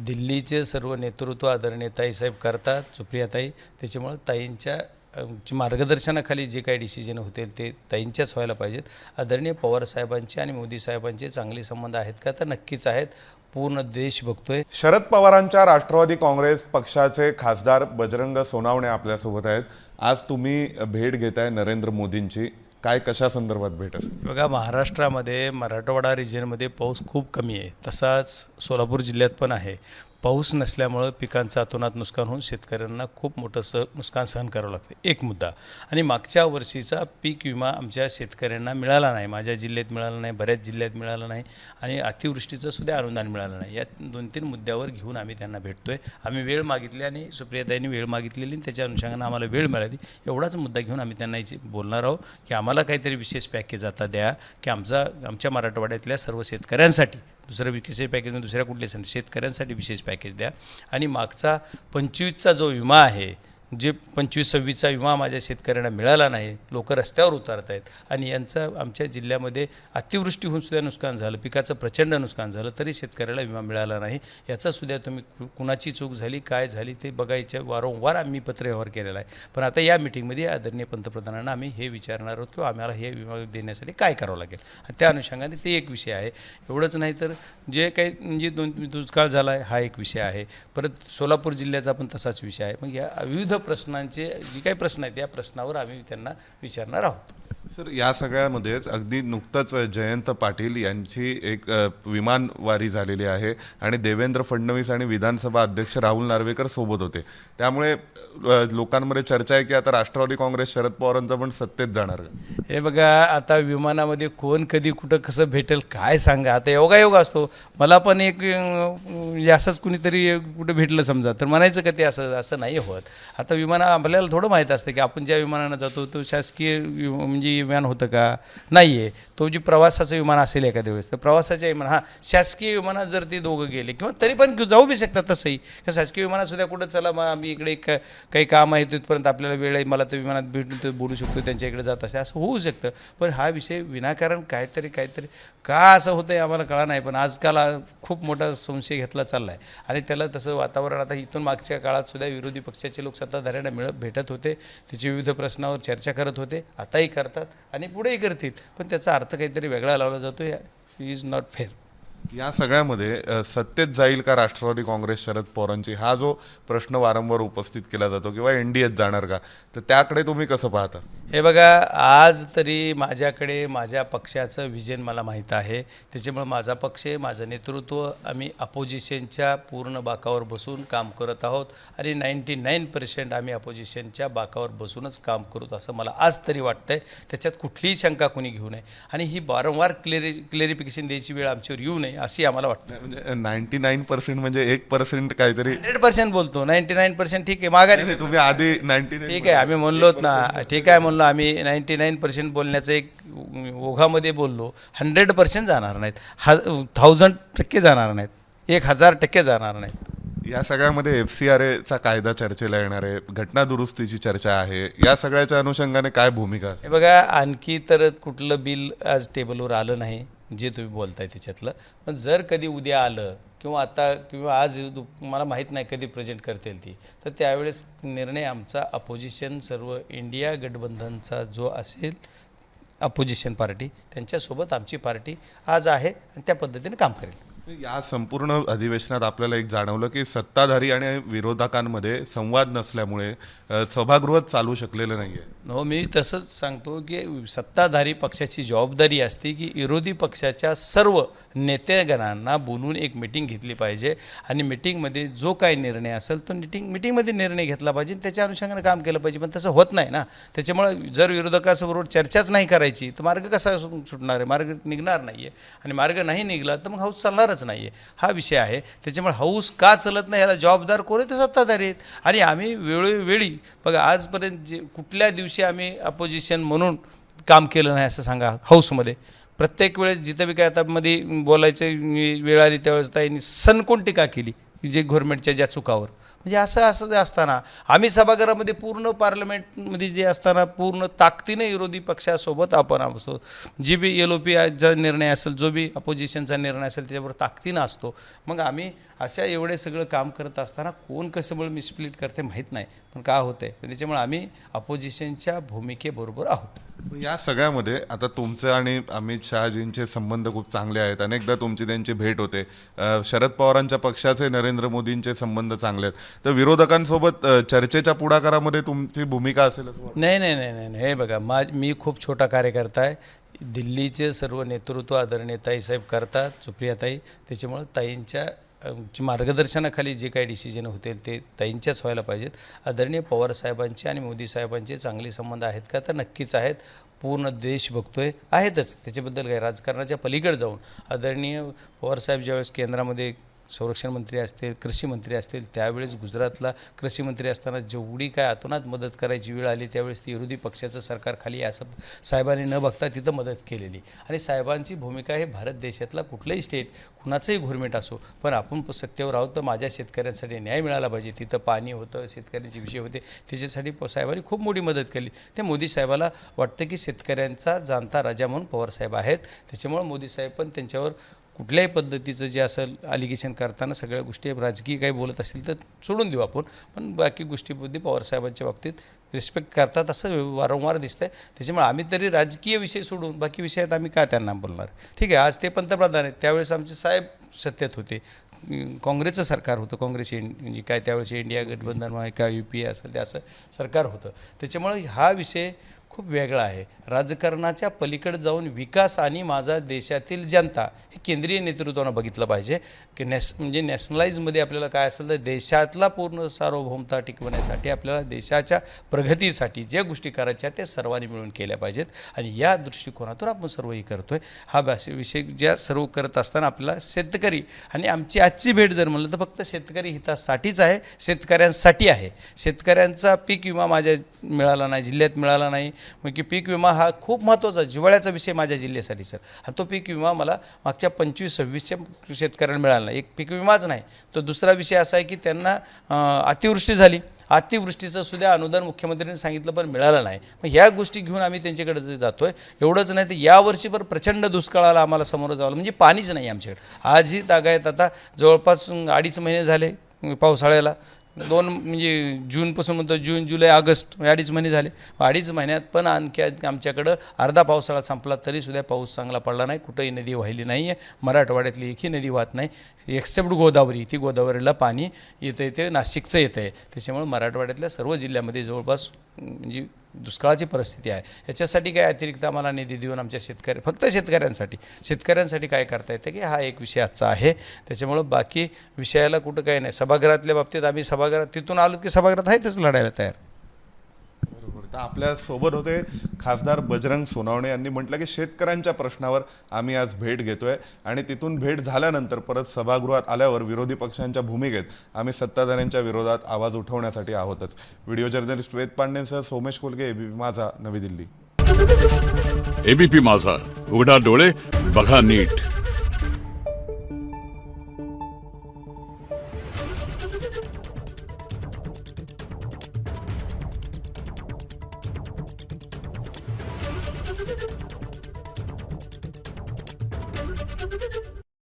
दिल्लीचे सर्व नेतृत्व आदरणीय ताईसाहेब करतात, सुप्रियाताई. त्याच्यामुळं ताईंच्या मार्गदर्शनाखाली जे काही डिसिजन होतील ते ताईंच्याच व्हायला पाहिजेत. आदरणीय पवारसाहेबांचे आणि मोदी साहेबांचे चांगले संबंध आहेत का? तर नक्कीच आहेत. पूर्ण देश बघतोय. शरद पवारांच्या राष्ट्रवादी काँग्रेस पक्षाचे खासदार बजरंग सोनावणे आपल्यासोबत आहेत. आज तुम्ही भेट घेताय नरेंद्र मोदींची. काय कशा संदर्भात भेट? बघा, महाराष्ट्रामध्ये मराठवाडा रिजनमध्ये पाऊस खूप कमी आहे. तसाच सोलापूर जिल्ह्यात पण आहे. पाऊस नसल्यामुळं पिकांचं अतोनात नुकसान होऊन शेतकऱ्यांना खूप मोठं नुकसान सहन करावं लागतं, एक मुद्दा. आणि मागच्या वर्षीचा पीक विमा आमच्या शेतकऱ्यांना मिळाला नाही. माझ्या जिल्ह्यात मिळाला नाही, बऱ्याच जिल्ह्यात मिळाला नाही. आणि अतिवृष्टीचं सुद्धा अनुदान मिळालं नाही. या 2-3 मुद्द्यावर घेऊन आम्ही त्यांना भेटतोय. आम्ही वेळ मागितली आणि सुप्रियाताईंनी वेळ मागितलेली आणि त्याच्या अनुषंगानं आम्हाला वेळ मिळाली. एवढाच मुद्दा घेऊन आम्ही त्यांना बोलणार आहोत की आम्हाला काहीतरी विशेष पॅकेज आता द्या की आमच्या मराठवाड्यातल्या सर्व शेतकऱ्यांसाठी. दुसरं विशेष पॅकेज म्हणजे दुसऱ्या कुठल्या शेतकऱ्यांसाठी विशेष पॅकेज द्या. आणि मागचा 25चा जो विमा आहे, जे 25-26चा विमा माझ्या शेतकऱ्यांना मिळाला नाही, लोक रस्त्यावर उतरत आहेत. आणि यांचं आमच्या जिल्ह्यामध्ये अतिवृष्टी होऊन सुद्धा नुकसान झालं, पिकाचं प्रचंड नुकसान झालं, तरी शेतकऱ्याला विमा मिळाला नाही. याचा सुद्धा तुम्ही कुणाची चूक झाली, काय झाली ते बघायचं. वारंवार आम्ही पत्रव्यवहार केलेला आहे. पण आता या मिटिंगमध्ये आदरणीय पंतप्रधानांना आम्ही हे विचारणार आहोत की आम्हाला हे विमा देण्यासाठी काय करावं लागेल. त्या अनुषंगाने ते एक विषय आहे. एवढंच नाही तर जे काही म्हणजे दुष्काळ झाला आहे हा एक विषय आहे. परत सोलापूर जिल्ह्याचा पण तसाच विषय आहे. मग या विविध प्रश्नांचे जे काही प्रश्न आहेत या प्रश्नावर आम्ही त्यांना विचारणार आहोत. सर, या सगळ्यामध्येच अगदी नुकतंच जयंत पाटील यांची एक विमानवारी झालेली आहे आणि देवेंद्र फडणवीस आणि विधानसभा अध्यक्ष राहुल नार्वेकर सोबत होते. त्यामुळे लोकांमध्ये चर्चा आहे की आता राष्ट्रवादी काँग्रेस शरद पवारांचा पण सत्तेत जाणार. हे बघा, आता विमानामध्ये कोण कधी कुठं कसं भेटेल काय सांगा. आता योगायोग असतो. मला पण एक असंच कुणीतरी कुठं भेटलं समजा तर म्हणायचं का ते असं नाही होत. आता आपल्याला थोडं माहीत असतं की आपण ज्या विमानानं जातो तो शासकीय म्हणजे विमान होतं का? नाही आहे. तो जे प्रवासाचं विमान असेल एखाद्या वेळेस तर प्रवासाच्या विमान शासकीय विमानात जर ते दोघं गेले किंवा तरी पण जाऊ बी शकतात. तसंही शासकीय विमानात सुद्धा कुठं चला मग आम्ही इकडे काही काम आहे तिथपर्यंत आपल्याला वेळ आहे, मला तर विमानात भेटून तर बोलू शकतो, त्यांच्या इकडे जात असं होऊ शकतं. पण हा विषय विनाकारण काहीतरी का असं होतं आहे आम्हाला कळा नाही. पण आजकाल खूप मोठा संशय घेतला चालला आहे आणि त्याला तसं वातावरण आता इथून मागच्या काळात सुद्धा विरोधी पक्षाचे लोक सत्ताधाऱ्यांना भेटत होते, त्याचे विविध प्रश्नावर चर्चा करत होते, आताही करतात आणि पुढेही करतील. पण त्याचा अर्थ काहीतरी वेगळा लावला जातो. Is not fair. या सगळ्यामध्ये सत्तेत जाईल का राष्ट्रवादी काँग्रेस शरद पवारांची, हा जो प्रश्न वारंवार उपस्थित केला जातो किंवा एनडीएत जाणार का, तर त्याकडे तुम्ही कसं पाहता? हे बघा, आज तरी माझ्याकडे माझ्या पक्षाचं विजन मला माहीत आहे. त्याच्यामुळे माझा पक्ष, माझं नेतृत्व, आम्ही अपोजिशनच्या पूर्ण बाकावर बसून काम करत आहोत आणि 99% आम्ही अपोजिशनच्या बाकावर बसूनच काम करूत असं मला आज तरी वाटतंय. त्याच्यात कुठलीही शंका कोणी घेऊ नये आणि ही वारंवार क्लेरिफिकेशन द्यायची वेळ आमच्यावर येऊ नये अशी आम्हाला वाटतं. म्हणजे 99% म्हणजे 1% काहीतरी 100% बोलतो. 99% ठीक आहे, माघारी तुम्ही आधी 99 ठीक आहे आम्ही म्हणलोत ना, ठीक आहे म्हणलो आम्ही. 99% बोलण्याचं एक ओघामध्ये बोललो. 100% जाणार नाहीत, 1000% जाणार नाहीत, 1000% जाणार नाहीत. या सगळ्यामध्ये FCRA चा कायदा चर्चेला येणार आहे, घटना दुरुस्तीची चर्चा आहे. या सगळ्याच्या अनुषंगाने काय भूमिका असेल? हे बघा, आणखी तर कुठलं बिल आज टेबलवर आलं नाही जे तुम्ही बोलताय त्याच्यातलं. पण जर कधी उद्या आलं किंवा आज मला माहीत नाही कधी प्रेझेंट करतील ती, तर त्यावेळेस निर्णय आमचा अपोजिशन सर्व इंडिया गठबंधनचा जो असेल अपोजिशन पार्टी त्यांच्यासोबत आमची पार्टी आज आहे आणि त्या पद्धतीने काम करेल. या संपूर्ण अधिवेशनात आपल्याला एक जाणवलं की सत्ताधारी आणि विरोधकांमध्ये संवाद नसल्यामुळे सभागृह चालू शकलेलं नाहीये. हो, मी तसंच सांगतो की सत्ताधारी पक्षाची जबाबदारी असते की विरोधी पक्षाच्या सर्व नेतेगणांना बोलून एक मिटिंग घेतली पाहिजे आणि मिटिंगमध्ये जो काही निर्णय असेल तो मिटिंगमध्ये निर्णय घेतला पाहिजे, त्याच्या अनुषंगाने काम केलं पाहिजे. पण तसं होत नाही ना. त्याच्यामुळे जर विरोधकासबरोबर चर्चाच नाही करायची तर मार्ग कसा सुटणार आहे? मार्ग निघणार नाही आहे आणि मार्ग नाही निघला तर मग हाऊस चालणारच नाही आहे. हा विषय आहे. त्याच्यामुळे हाऊस का चालत नाही याला जबाबदार कोण आहे? ते सत्ताधारी आहेत. आणि आम्ही वेळोवेळी बघा आजपर्यंत कुठल्या दिवशी आम्ही अपोजिशन म्हणून काम केलं नाही असं सांगा हाऊसमध्ये? प्रत्येक वेळेस जिथं बी काय आता मध्ये बोलायचं वेळ आली त्यावेळेस त्यांनी सनकोन टीका केली. जे गव्हर्नमेंटच्या ज्या चुकावर, म्हणजे असं जे असताना आम्ही सभागृहामध्ये पूर्ण पार्लमेंटमध्ये जे असताना पूर्ण ताकदीने विरोधी पक्षासोबत आपण असतो, जी बी LOPचा निर्णय असेल, जो बी अपोजिशनचा निर्णय असेल त्याच्याबरोबर ताकदीनं असतो. मग आम्ही अशा एवढे सगळं काम करत असताना कोण कसं मिसप्लीट करते माहीत नाही, पण का होतं आहे त्याच्यामुळे आम्ही अपोजिशनच्या भूमिकेबरोबर आहोत. या सगळ्यामध्ये आता तुमचे आणि अमित शहाजींचे संबंध खूप चांगले आहेत, अनेकदा तुमची त्यांची भेट होते. शरद पवारांच्या पक्षाचे नरेंद्र मोदींचे संबंध चांगले आहेत, तर विरोधकांसोबत चर्चेच्या पुढाकारामध्ये तुमची भूमिका असेल असं वाटतं? नाही. हे बघा, मी खूप छोटा कार्यकर्ता आहे. दिल्लीचे सर्व नेतृत्व आदरणीय ताईसाहेब करतात, सुप्रियाताई. त्याच्यामुळं ताईंच्या मार्गदर्शनाखाली जे काही डिसिजन होतील ते ताईंच्याच व्हायला पाहिजेत. आदरणीय पवारसाहेबांचे आणि मोदी साहेबांचे चांगले संबंध आहेत का, तर नक्कीच आहेत. पूर्ण देश बघतोय, आहेतच. त्याच्याबद्दल काही राजकारणाच्या पलीकडे जाऊन आदरणीय पवारसाहेब ज्यावेळेस केंद्रामध्ये संरक्षण मंत्री असतील, कृषी मंत्री असतील, त्यावेळेस गुजरातला कृषी मंत्री असताना जेवढी काय अतोनात मदत करायची वेळ आली त्यावेळेस ती विरोधी पक्षाचं सरकार खाली असं साहेबांनी न बघता तिथं मदत केलेली. आणि साहेबांची भूमिका हे भारत देशातला कुठलंही स्टेट, कुणाचंही गव्हर्नमेंट असो, पण आपण सत्तेवर आहोत तर माझ्या शेतकऱ्यांसाठी न्याय मिळाला पाहिजे. तिथं पाणी होतं, शेतकऱ्यांचे विषय होते, त्याच्यासाठी साहेबांनी खूप मोठी मदत केली. ते मोदी साहेबाला वाटतं की शेतकऱ्यांचा जाणता राजा म्हणून पवारसाहेब आहेत. त्याच्यामुळं मोदी साहेब पण त्यांच्यावर कुठल्याही पद्धतीचं जे असेल अलिगेशन करताना सगळ्या गोष्टी राजकीय काही बोलत असतील तर सोडून देऊ आपण, पण बाकी गोष्टीबद्दल पवारसाहेबांच्या बाबतीत रिस्पेक्ट करतात असं वारंवार दिसतं आहे. त्याच्यामुळे आम्ही तरी राजकीय विषय सोडून बाकी विषयात आम्ही काय त्यांना बोलणार. ठीक आहे, आज ते पंतप्रधान आहेत, त्यावेळेस आमचे साहेब सत्तेत होते, काँग्रेसचं सरकार होतं, काँग्रेस म्हणजे काय त्यावेळेस इंडिया गठबंधन काय UPA असेल ते असं सरकार होतं. त्याच्यामुळे हा विषय खूप वेगळा आहे. राजकारणाच्या पलीकडे जाऊन विकास आणि माझा देशातील जनता हे केंद्रीय नेतृत्वानं बघितलं पाहिजे की म्हणजे नॅशनलाइजमध्ये आपल्याला काय असेल तर देशातला पूर्ण सार्वभौमता टिकवण्यासाठी आपल्याला देशाच्या प्रगतीसाठी ज्या गोष्टी करायच्या त्या सर्वांनी मिळून केल्या पाहिजेत. आणि या दृष्टिकोनातून आपण सर्वही करतो आहे. हा विषय ज्या सर्व करत असताना आपल्याला शेतकरी आणि आमची आजची भेट जर म्हणलं तर फक्त शेतकरी हितासाठीच आहे, शेतकऱ्यांसाठी आहे. शेतकऱ्यांचा पीक विमा माझ्या मिळाला नाही, जिल्ह्यात मिळाला नाही. मग की पीक विमा हा खूप महत्त्वाचा जिव्हाळ्याचा विषय माझ्या जिल्ह्यासाठी सर. आणि तो पीक विमा मला मागच्या 25-26च्या शेतकऱ्यांना मिळाला नाही. एक पीक विमाच नाही. तो दुसरा विषय असा आहे की त्यांना अतिवृष्टी झाली, अतिवृष्टीचं सुद्धा अनुदान मुख्यमंत्र्यांनी सांगितलं पण मिळालं नाही. मग ह्या गोष्टी घेऊन आम्ही त्यांच्याकडे जातो आहे. एवढंच नाही तर यावर्षी पण प्रचंड दुष्काळाला आम्हाला समोरं जावं, म्हणजे पाणीच नाही आमच्याकडे. आजही तागायत आता जवळपास 2.5 महिने झाले पावसाळ्याला, म्हणजे जूनपासून म्हणतो जून, जुलै, ऑगस्ट 2.5 महिने झाले. 2.5 महिन्यात पण आणखी आमच्याकडं अर्धा पावसाळा संपला तरीसुद्धा पाऊस चांगला पडला नाही. कुठंही नदी वाहिली नाही आहे. मराठवाड्यातली एकही नदी वाहत नाही एक्सेप्ट गोदावरी. ती गोदावरीला पाणी येतं येते, नाशिकचं येतं आहे. त्याच्यामुळे मराठवाड्यातल्या सर्व जिल्ह्यामध्ये जवळपास म्हणजे दुष्काळाची परिस्थिती आहे. याच्यासाठी काय अतिरिक्त आम्हाला निधी देऊन आमच्या फक्त शेतकऱ्यांसाठी काय करता येतं की हा एक विषय आजचा आहे. त्याच्यामुळं बाकी विषयाला कुठं काही नाही. सभागृहातल्या बाबतीत आम्ही तिथून आलो की सभागृहात आहेतच लढायला तयार. बरोबर. तर आपल्या सोबत होते खासदार बजरंग सोनवणे. यांनी म्हटलं की शेतकऱ्यांच्या प्रश्नावर आम्ही आज भेट घेतोय आणि तिथून भेट झाल्यानंतर परत सभागृहात आल्यावर विरोधी पक्षांच्या भूमिकेत आम्ही सत्ताधाऱ्यांच्या विरोधात आवाज उठवण्यासाठी आहोतच. व्हिडिओ जर्नलिस्ट वेद पांडेंसह सोमेश कोलगे, ABP माझा, नवी दिल्ली. ABP माझा, उघडा डोळे बघा नीट.